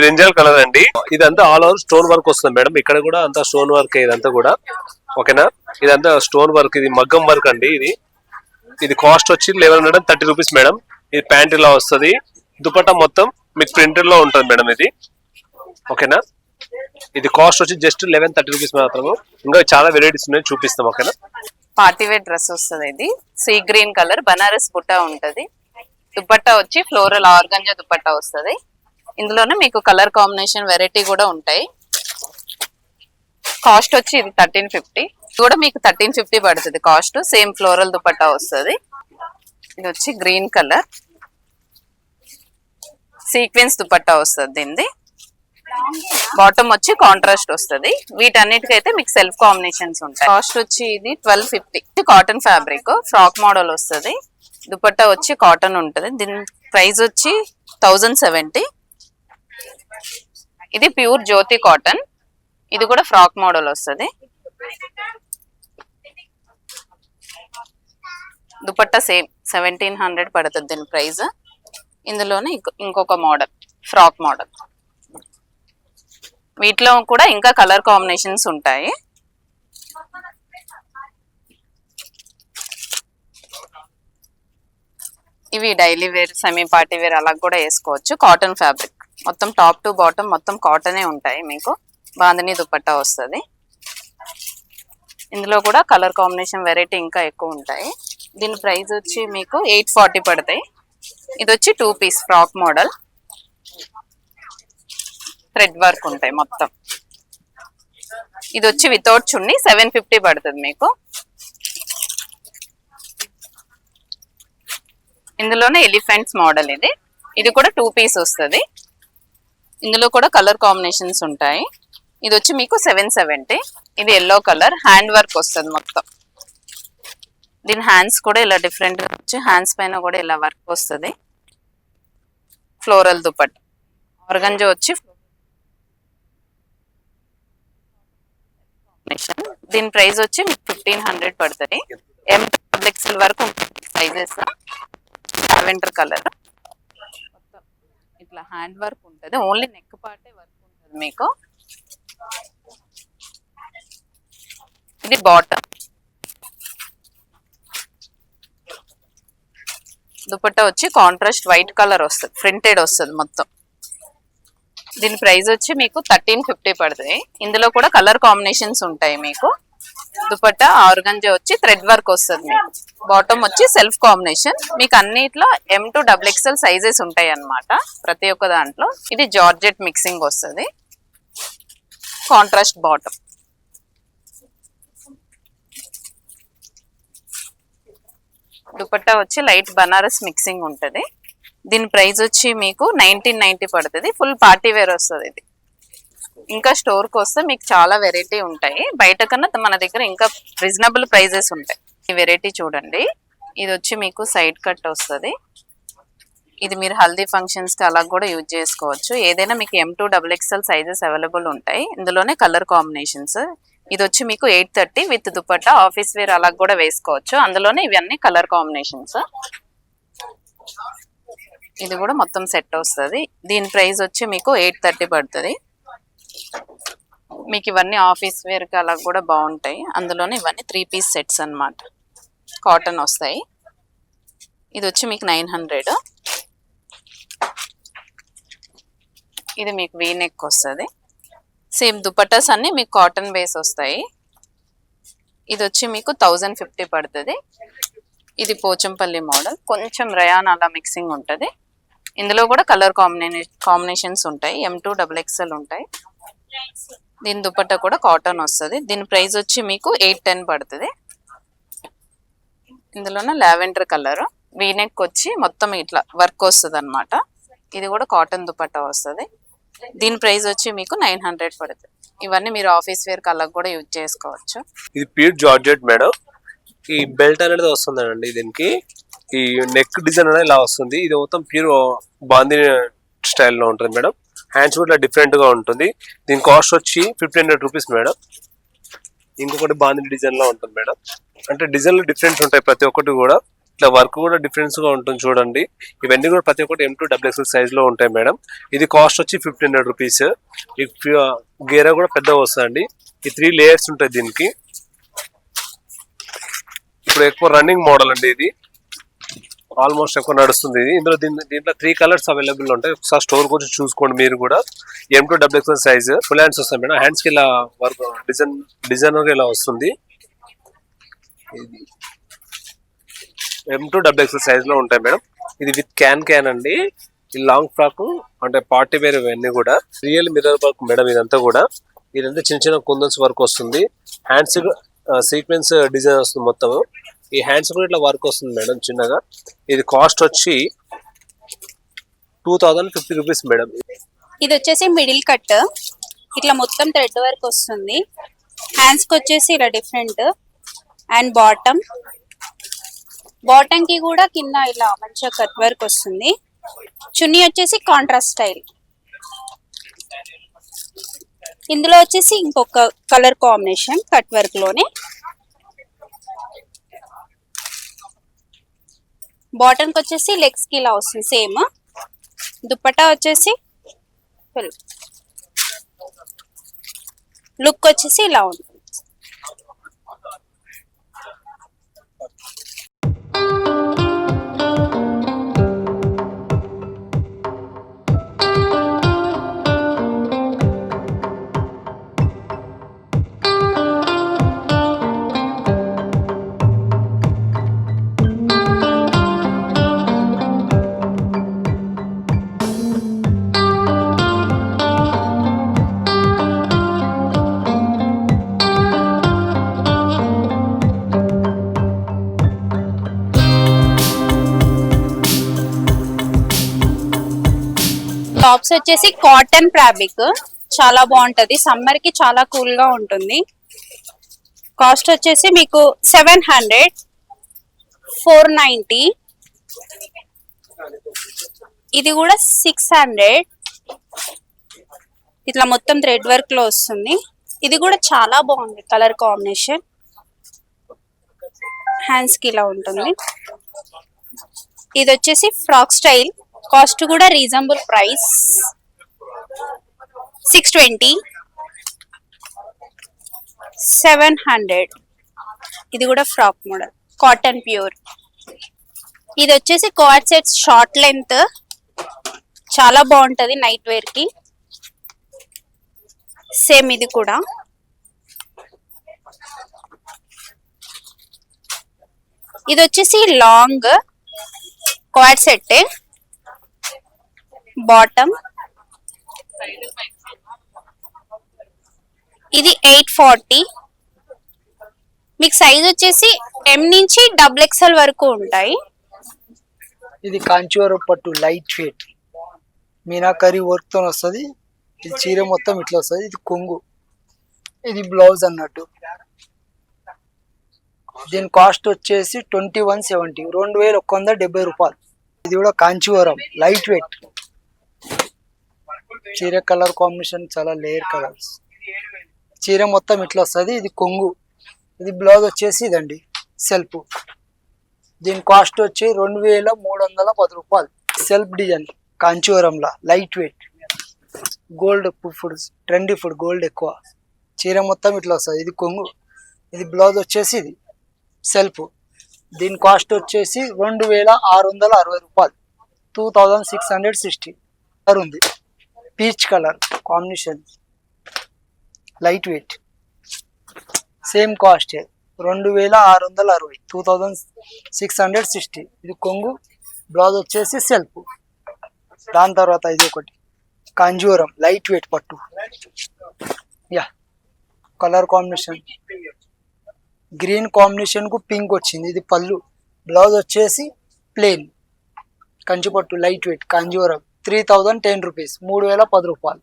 Brinjal colour అండి. ఇదంతా all over stone work వస్తుంది మేడం. ఇక్కడ కూడా అంతా స్టోన్ వర్క్ ఇదంతా కూడా ఓకేనా. ఇదంతా స్టోన్ వర్క్, ఇది మగ్గం వర్క్ అండి. ఇది కాస్ట్ వచ్చి 1130 రూపీస్ మేడం. ఇది ప్యాంట్ ఇలా వస్తుంది. దుపట్టా మొత్తం మీకు ప్రింటెడ్ లో ఉంటుంది మేడం ఇది ఓకేనా. ఇది కాస్ట్ వచ్చి జస్ట్ 1130 రూపీస్ మాత్రము. ఇంకా చాలా వెరైటీస్ ఉన్నాయి, చూపిస్తాం ఓకేనా. పార్టీ వేర్ డ్రెస్ వస్తుంది. ఇది సీ గ్రీన్ కలర్ బనారస్ బుట్ట ఉంటది. దుపట్టా వచ్చి ఫ్లోరల్ ఆర్గంజా దుపట్టా వస్తుంది. ఇందులోనే మీకు కలర్ కాంబినేషన్ వెరైటీ కూడా ఉంటాయి. కాస్ట్ వచ్చి ఇది 1350. ఇది కూడా మీకు 1350 పడుతుంది కాస్ట్. సేమ్ ఫ్లోరల్ దుపట్టా వస్తుంది. ఇది వచ్చి గ్రీన్ కలర్ సీక్వెన్స్ దుపట్టా వస్తుంది. దీనిది బాటమ్ వచ్చి కాంట్రాస్ట్ వస్తుంది. వీటన్నిటికైతే మీకు సెల్ఫ్ కాంబినేషన్స్ ఉంటాయి. కాస్ట్ వచ్చి ఇది 1250. కాటన్ ఫ్యాబ్రిక్ ఫ్రాక్ మోడల్ వస్తుంది. దుపట్టా వచ్చి కాటన్ ఉంటుంది. దీని ప్రైస్ వచ్చి 1070. ఇది ప్యూర్ జ్యోతి కాటన్. ఇది కూడా ఫ్రాక్ మోడల్ వస్తుంది. దుపట్టా సేమ్ 1700 పడుతుంది దీని ప్రైస్. ఇందులోనే ఇంకొక మోడల్ ఫ్రాక్ మోడల్. వీటిలో కూడా ఇంకా కలర్ కాంబినేషన్స్ ఉంటాయి. ఇవి daily wear semi party wear అలా కూడా వేసుకోవచ్చు. కాటన్ ఫ్యాబ్రిక్ మొత్తం టాప్ టు బాటమ్ మొత్తం కాటనే ఉంటాయి. మీకు బాందిని దుపట్టా వస్తుంది. ఇందులో కూడా కలర్ కాంబినేషన్ వెరైటీ ఇంకా ఎక్కువ ఉంటాయి. దీని ప్రైస్ వచ్చి మీకు 840 పడతాయి. ఇది వచ్చి 2 piece frock model thread work ఉంటాయి మొత్తం. ఇది వచ్చి వితౌట్ చున్నీ 750 పడుతుంది మీకు. ఇందులోనే ఎలిఫెంట్స్ మోడల్ ఇది. ఇది కూడా 2 పీస్ వస్తుంది. ఇందులో కూడా కలర్ కాంబినేషన్స్ ఉంటాయి. ఇది వచ్చి మీకు 770. ఇది ఎల్లో కలర్ హ్యాండ్ వర్క్ వస్తుంది మొత్తం. దీని హ్యాండ్స్ కూడా ఇలా డిఫరెంట్ గా వచ్చి హ్యాండ్స్ పైన కూడా ఇలా వర్క్ వస్తుంది. ఫ్లోరల్ దుపట్టా ఆర్గంజా వచ్చి దీని ప్రైస్ వచ్చి 1500 పడుతుంది. M XL వరకు సైజెస్. లావెండర్ కలర్ మొత్తం ఇట్లా హ్యాండ్ వర్క్ ఉంటుంది. ఓన్లీ నెక్ పార్టే వర్క్ ఉంటుంది మీకు. ఇది బాటమ్. దుపట్టా వచ్చి కాంట్రాస్ట్ వైట్ కలర్ వస్తుంది. ప్రింటెడ్ వస్తుంది మొత్తం. దీని ప్రైస్ వచ్చి మీకు 1350 పడుతుంది. ఇందులో కూడా కలర్ కాంబినేషన్స్ ఉంటాయి మీకు. దుపట్టా ఆర్గంజా వచ్చి థ్రెడ్ వర్క్ వస్తుంది మీకు. బాటమ్ వచ్చి సెల్ఫ్ కాంబినేషన్. మీకు అన్నిట్లో M to XXL సైజెస్ ఉంటాయి అన్నమాట ప్రతి ఒక్క దాంట్లో. ఇది జార్జెట్ మిక్సింగ్ వస్తుంది. Contrast bottom. దుపట్టా వచ్చి లైట్ బనారస్ మిక్సింగ్ ఉంటుంది. దీని ప్రైస్ వచ్చి మీకు 1990 పడుతుంది. ఫుల్ పార్టీ వేర్ వస్తుంది ఇది. ఇంకా స్టోర్కి వస్తే మీకు చాలా వెరైటీ ఉంటాయి. బయట కన్నా మన దగ్గర ఇంకా రీజనబుల్ ప్రైజెస్ ఉంటాయి. ఈ వెరైటీ చూడండి. ఇది వచ్చి మీకు సైడ్ కట్ వస్తుంది. ఇది మీరు హల్దీ ఫంక్షన్స్కి అలా కూడా యూజ్ చేసుకోవచ్చు. ఏదైనా మీకు M to XXL sizes available ఉంటాయి. ఇందులోనే కలర్ కాంబినేషన్స్. ఇది వచ్చి మీకు 830 విత్ దుపట్టా ఆఫీస్ వేర్ అలా కూడా వేసుకోవచ్చు. అందులోనే ఇవన్నీ కలర్ కాంబినేషన్స్. ఇది కూడా మొత్తం సెట్ వస్తుంది. దీని ప్రైస్ వచ్చి మీకు 830 పడుతుంది. మీకు ఇవన్నీ ఆఫీస్ వేర్కి అలా కూడా బాగుంటాయి. అందులోనే ఇవన్నీ 3 పీస్ సెట్స్ అన్నమాట. కాటన్ వస్తాయి. ఇది వచ్చి మీకు 900. ఇది మీకు వీ నెక్ వస్తుంది. సేమ్ దుపట్టాస్ అన్ని మీకు కాటన్ బేస్ వస్తాయి. ఇది వచ్చి మీకు 1050 పడుతుంది. ఇది పోచంపల్లి మోడల్. కొంచెం రయాన్ అలా మిక్సింగ్ ఉంటుంది. ఇందులో కూడా కలర్ కాంబినేషన్స్ ఉంటాయి. M to XXL ఉంటాయి. దీని దుపట్టా కూడా కాటన్ వస్తుంది. దీని ప్రైస్ వచ్చి మీకు 810 పడుతుంది. ఇందులోనే లావెండర్ కలర్ వీనెక్ వచ్చి మొత్తం ఇట్లా వర్క్ వస్తుంది అనమాట. ఇది కూడా కాటన్ దుపట్టా వస్తుంది. దీని ప్రైస్ వచ్చి మీకు 900 పడుతుంది. ఇవన్నీ మీరు ఆఫీస్ వేర్ కలర్ కూడా యూజ్ చేసుకోవచ్చు. ఇది ప్యూర్ జార్జెట్ మేడం. ఈ బెల్ట్ అనేది వస్తుందండి. దీనికి ఈ నెక్ డిజైన్ అనేది ఇలా వస్తుంది. ఇది మొత్తం ప్యూర్ బాందిని స్టైల్లో ఉంటుంది మేడం. హ్యాండ్స్ కూడా డిఫరెంట్ గా ఉంటుంది. దీని కాస్ట్ వచ్చి 1500 రూపీస్ మేడం. ఇంకొకటి బాందిని డిజైన్ లో ఉంటుంది మేడం. అంటే డిజైన్లు డిఫరెంట్ ఉంటాయి ప్రతి ఒక్కటి కూడా. ఇట్లా వర్క్ కూడా డిఫరెన్స్ గా ఉంటుంది చూడండి. ఇవన్నీ కూడా ప్రతి ఒక్కటి M2XXL సైజ్ లో ఉంటాయి మేడం. ఇది కాస్ట్ వచ్చి 1500 రూపీస్. ఈ గేరా కూడా పెద్దగా వస్తుందండి. ఈ 3 లేయర్స్ ఉంటాయి దీనికి. ఇప్పుడు ఎక్కువ రన్నింగ్ మోడల్ అండి ఇది, ఆల్మోస్ట్ ఎక్కువ నడుస్తుంది ఇది. ఇందులో దీంట్లో 3 కలర్స్ అవైలబుల్ ఉంటాయి. ఒకసారి స్టోర్ వచ్చి చూసుకోండి మీరు కూడా. M2XXL సైజ్ ఫుల్ హ్యాండ్స్ వస్తాయి మేడం. హ్యాండ్స్ కి ఇలా వర్క్ డిజైన్ ఇలా వస్తుంది. M2XXL సైజ్ లో ఉంటాయి మేడం. ఇది విత్ క్యాన్ అండి. ఈ లాంగ్ ఫ్రాక్ అంటే పార్టీ వేర్ ఇవన్నీ కూడా రియల్ మిర్రర్ వర్క్ మేడం. ఇదంతా కూడా ఇదంతా చిన్న చిన్న కుందన్స్ వర్క్ వస్తుంది. హ్యాండ్స్ సీక్వెన్స్ డిజైన్ వస్తుంది మొత్తం. ఈ హ్యాండ్స్ కూడా ఇట్లా వర్క్ వస్తుంది మేడం చిన్నగా. ఇది కాస్ట్ వచ్చి 2050 రూపీస్ మేడం. ఇది వచ్చేసి మిడిల్ కట్, ఇట్లా మొత్తం థ్రెడ్ వర్క్ వస్తుంది. హ్యాండ్స్ కి వచ్చేసి ఇలా డిఫరెంట్ అండ్ బాటమ్ కి కూడా కింద ఇలా మంచిగా కట్ వర్క్ వస్తుంది. చున్నీ వచ్చేసి కాంట్రాస్ట్ స్టైల్. ఇందులో వచ్చేసి ఇంకొక కలర్ కాంబినేషన్ కట్ వర్క్ లోనే. బాటమ్ కి వచ్చేసి లెగ్స్ కి ఇలా వస్తుంది సేమ్. దుపట్టా వచ్చేసి లుక్ వచ్చేసి ఇలా ఉంటుంది. టాప్స్ వచ్చేసి కాటన్ ఫ్యాబ్రిక్, చాలా బాగుంటది. సమ్మర్ కి చాలా కూల్ గా ఉంటుంది. కాస్ట్ వచ్చేసి మీకు 700, 490. ఇది కూడా 600. ఇట్లా మొత్తం థ్రెడ్ వర్క్ లో వస్తుంది. ఇది కూడా చాలా బాగుంది కలర్ కాంబినేషన్. హ్యాండ్స్ కి ఇలా ఉంటుంది. ఇది వచ్చేసి ఫ్రాక్ స్టైల్. కాస్ట్ కూడా రీజనబుల్ ప్రైస్, 620, 700. ఇది కూడా ఫ్రాక్ మోడల్ కాటన్ ప్యూర్. ఇది వచ్చేసి కోఆర్డ్ సెట్స్ షార్ట్ లెంత్, చాలా బాగుంటది నైట్ వేర్ కి. సేమ్ ఇది కూడా. ఇది వచ్చేసి లాంగ్ కోఆర్డ్ సెట్, బాటమ్. ఇది 840. మీకు సైజ్ వచ్చేసి M నుంచి XXL వరకు ఉంటాయి. ఇది కాంచీవరం పట్టు లైట్ వెయిట్ మీనాకరీ వర్క్ తో వస్తుంది. ఇది చీర మొత్తం ఇట్లా వస్తుంది. ఇది కొంగు, ఇది బ్లౌజ్ అన్నట్టు. దీని కాస్ట్ వచ్చేసి 2170, 2170 రూపాయలు. ఇది కూడా కాంచీవరం లైట్ వెయిట్. చీర కలర్ కాంబినేషన్ చాలా లేయర్ కలర్స్. చీర మొత్తం ఇట్లా వస్తుంది. ఇది కొంగు, ఇది బ్లౌజ్ వచ్చేసి ఇదండి సెల్ఫ్. దీని కాస్ట్ వచ్చి 2310 రూపాయలు. సెల్ఫ్ డిజైన్ కాంచీవరంలో లైట్ వెయిట్ గోల్డ్ ఫుడ్, ట్రెండీ ఫుడ్, గోల్డ్ ఎక్కువ. చీర మొత్తం ఇట్లా వస్తుంది. ఇది కొంగు, ఇది బ్లౌజ్ వచ్చేసి ఇది సెల్ఫ్. దీని కాస్ట్ వచ్చేసి 2660 రూపాయలు, 2660 ఉంది. Peach colour combination light weight, same cost 2660, 2660. ఇది కొంగు, బ్లౌజ్ వచ్చేసి సెల్ఫ్. దాని తర్వాత ఇది ఒకటి కాంజూరం లైట్ వెయిట్ పట్టు. Yeah colour combination green combination కు పింక్ వచ్చింది. ఇది పళ్ళు, బ్లౌజ్ వచ్చేసి ప్లెయిన్. కంచిపట్టు లైట్ వెయిట్ కాంజూరం 3010 రూపీస్, 3010 రూపాయలు.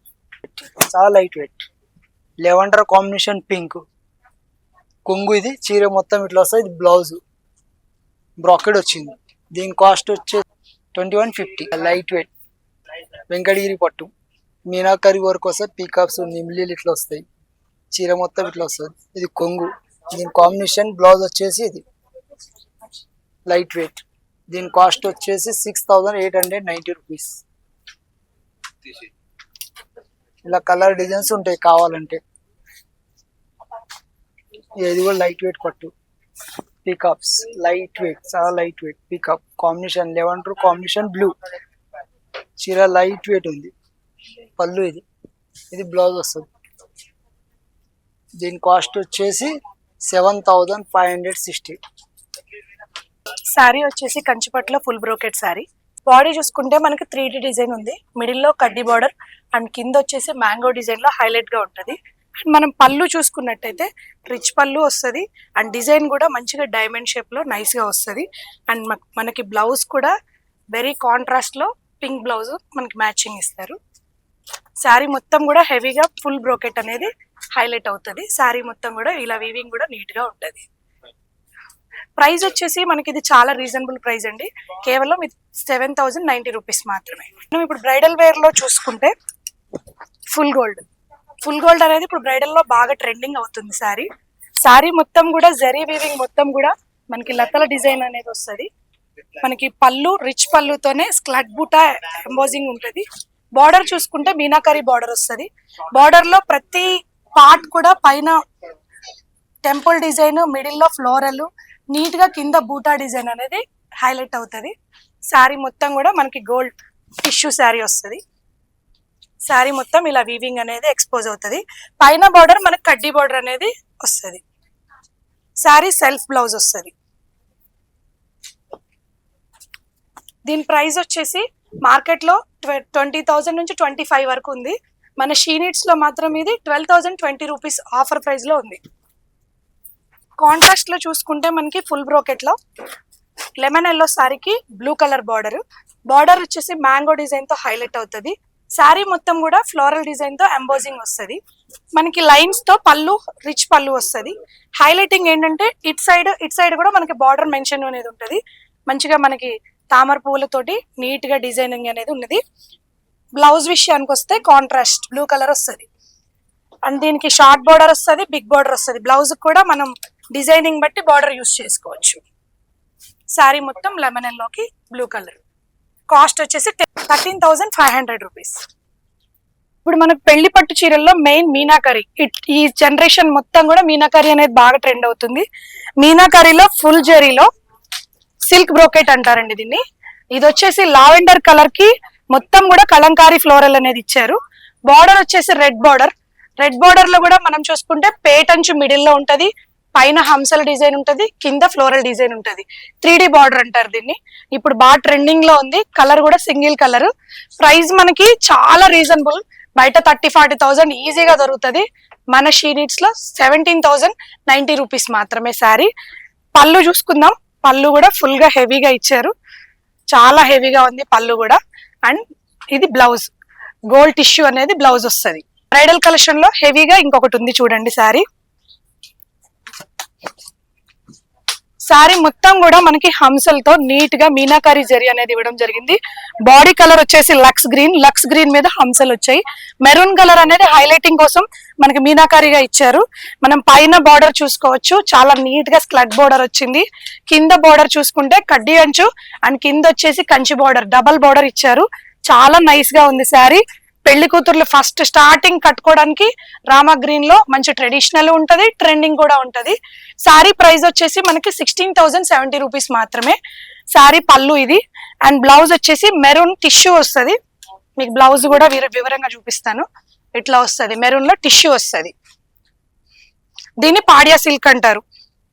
చాలా light wait. Lavender combination pink కొంగు. ఇది చీర మొత్తం ఇట్లా వస్తుంది. ఇది బ్లౌజ్ బ్రాకెట్ వచ్చింది. దీని కాస్ట్ వచ్చే 2150. లైట్ వెయిట్ వెంకటగిరి పట్టు మీనాకరి వర్క్ వస్తుంది. పీకాప్స్ నిమ్లీలు ఇట్లా వస్తాయి. చీర మొత్తం ఇట్లా వస్తుంది. ఇది కొంగు. దీని కాంబినేషన్ బ్లౌజ్ వచ్చేసి ఇది లైట్ వెయిట్. దీని కాస్ట్ వచ్చేసి 6890 రూపీస్. ఇలా కలర్ డిజైన్స్ ఉంటాయి కావాలంటే. ఇది కూడా లైట్ వెయిట్ పట్టు. పికప్స్ లైట్ వెయిట్, చాలా light weight pickup combination 11 combination blue. చీర లైట్ వెయిట్ ఉంది. పళ్ళు ఇది బ్లౌజ్ వస్తుంది. దీని కాస్ట్ వచ్చేసి 7560. శారీ వచ్చేసి కంచిపట్టులో ఫుల్ బ్రోకెట్ శారీ. బాడీ చూసుకుంటే మనకి 3D డిజైన్ ఉంది, మిడిల్ లో కడ్డీ బార్డర్ అండ్ కింద వచ్చేసి మ్యాంగో డిజైన్ లో హైలైట్ గా ఉంటది. అండ్ మనం పళ్ళు చూసుకున్నట్టయితే రిచ్ పళ్ళు వస్తుంది అండ్ డిజైన్ కూడా మంచిగా డైమండ్ షేప్ లో నైస్ గా వస్తుంది. అండ్ మనకి బ్లౌజ్ కూడా వెరీ కాంట్రాస్ట్ లో పింక్ బ్లౌజ్ మనకి మ్యాచింగ్ ఇస్తారు. శారీ మొత్తం కూడా హెవీగా ఫుల్ బ్రోకెట్ అనేది హైలైట్ అవుతుంది. శారీ మొత్తం కూడా ఇలా వీవింగ్ కూడా నీట్ గా ఉంటది. ప్రైస్ వచ్చేసి మనకి ఇది చాలా రీజనబుల్ ప్రైస్ అండి, కేవలం 7090 రూపీస్ మాత్రమే. మనం ఇప్పుడు బ్రైడల్ వేర్ లో చూసుకుంటే ఫుల్ గోల్డ్ అనేది ఇప్పుడు బ్రైడల్ లో బాగా ట్రెండింగ్ అవుతుంది. శారీ మొత్తం కూడా జరీ వీవింగ్ మొత్తం కూడా మనకి లతల డిజైన్ అనేది వస్తుంది. మనకి పళ్ళు రిచ్ పళ్ళుతోనే స్క్లట్ బూటా ఎంబోజింగ్ ఉంటుంది. బార్డర్ చూసుకుంటే మీనాకరీ బార్డర్ వస్తుంది. బార్డర్ లో ప్రతి పార్ట్ కూడా పైన టెంపుల్ డిజైన్, మిడిల్ లో ఫ్లోరల్, నీట్ గా కింద బూటా డిజైన్ అనేది హైలైట్ అవుతుంది. శారీ మొత్తం కూడా మనకి గోల్డ్ టిష్యూ శారీ వస్తుంది. శారీ మొత్తం ఇలా వీవింగ్ అనేది ఎక్స్పోజ్ అవుతుంది. పైన బార్డర్ మనకి కడ్డీ బార్డర్ అనేది వస్తుంది. శారీ సెల్ఫ్ బ్లౌజ్ వస్తుంది. దీని ప్రైస్ వచ్చేసి మార్కెట్ లో 20,000 నుంచి 25 వరకు ఉంది. మన షీనిట్స్ లో మాత్రం ఇది 12,020 రూపీస్ ఆఫర్ ప్రైస్ లో ఉంది. కాంట్రాస్ట్ లో చూసుకుంటే మనకి ఫుల్ బ్రోకెట్ లో లెమన్ ఎల్లో శారీకి బ్లూ కలర్ బార్డర్ వచ్చేసి మ్యాంగో డిజైన్ తో హైలైట్ అవుతుంది. శారీ మొత్తం కూడా ఫ్లోరల్ డిజైన్ తో ఎంబోజింగ్ వస్తుంది. మనకి లైన్స్ తో పళ్ళు రిచ్ పళ్ళు వస్తుంది. హైలైటింగ్ ఏంటంటే ఇట్ సైడ్ కూడా మనకి బార్డర్ మెన్షన్ అనేది ఉంటుంది. మంచిగా మనకి తామర పువ్వులతోటి నీట్ గా డిజైనింగ్ అనేది ఉన్నది. బ్లౌజ్ విషయానికి వస్తే కాంట్రాస్ట్ బ్లూ కలర్ వస్తుంది అండ్ దీనికి షార్ట్ బార్డర్ వస్తుంది, బిగ్ బార్డర్ వస్తుంది. బ్లౌజ్ కూడా మనం డిజైనింగ్ బట్టి బార్డర్ యూస్ చేసుకోవచ్చు. శారీ మొత్తం లెమన్ ఎల్లోకి బ్లూ కలర్. కాస్ట్ వచ్చేసి 13,500 రూపీస్. ఇప్పుడు మనకు పెళ్లి పట్టు చీరల్లో మెయిన్ మీనాకరీ. ఈ జనరేషన్ మొత్తం కూడా మీనాకరీ అనేది బాగా ట్రెండ్ అవుతుంది. మీనాకరీలో ఫుల్ జరీలో సిల్క్ బ్రోకెట్ అంటారండి దీన్ని. ఇది వచ్చేసి లావెండర్ కలర్ కి మొత్తం కూడా కలంకారీ ఫ్లోరల్ అనేది ఇచ్చారు. బార్డర్ వచ్చేసి రెడ్ బార్డర్ లో కూడా మనం చూసుకుంటే పేటంచు మిడిల్ లో ఉంటది, పైన హంసల డిజైన్ ఉంటది, కింద ఫ్లోరల్ డిజైన్ ఉంటది. 3D బార్డర్ అంటారు దీన్ని. ఇప్పుడు బాగా ట్రెండింగ్ లో ఉంది. కలర్ కూడా సింగిల్ కలర్. ప్రైస్ మనకి చాలా రీజనబుల్. బయట 30-40,000 ఈజీగా దొరుకుతుంది. మన షీనిట్స్ లో 17,090 రూపీస్ మాత్రమే శారీ. పళ్ళు చూసుకుందాం. పళ్ళు కూడా ఫుల్ గా హెవీగా ఇచ్చారు, చాలా హెవీగా ఉంది పళ్ళు కూడా. అండ్ ఇది బ్లౌజ్ గోల్డ్ టిష్యూ అనేది బ్లౌజ్ వస్తుంది. బ్రైడల్ కలెక్షన్ లో హెవీగా ఇంకొకటి ఉంది చూడండి. శారీ మొత్తం కూడా మనకి హంసలతో నీట్ గా మీనాకారీ జరీ అనేది ఇవ్వడం జరిగింది. బాడీ కలర్ వచ్చేసి లక్స్ గ్రీన్ మీద హంసలు వచ్చాయి. మెరూన్ కలర్ అనేది హైలైటింగ్ కోసం మనకి మీనాకారీగా ఇచ్చారు. మనం పైన బార్డర్ చూసుకోవచ్చు, చాలా నీట్ గా స్క్లట్ బార్డర్ వచ్చింది. కింద బార్డర్ చూసుకుంటే కడ్డీ అంచు అండ్ కింద వచ్చేసి కంచి బార్డర్, డబల్ బార్డర్ ఇచ్చారు. చాలా నైస్ గా ఉంది శారీ. పెళ్లి కూతుర్లు ఫస్ట్ స్టార్టింగ్ కట్టుకోవడానికి రామా గ్రీన్ లో మంచి ట్రెడిషనల్ ఉంటది, ట్రెండింగ్ కూడా ఉంటది. శారీ ప్రైస్ వచ్చేసి మనకి 16,070 రూపీస్ మాత్రమే. శారీ పళ్ళు ఇది అండ్ బ్లౌజ్ వచ్చేసి మెరూన్ టిష్యూ వస్తుంది. మీకు బ్లౌజ్ కూడా వివరంగా చూపిస్తాను. ఇట్లా వస్తుంది, మెరూన్ లో టిష్యూ వస్తుంది. దీన్ని పాడియా సిల్క్ అంటారు.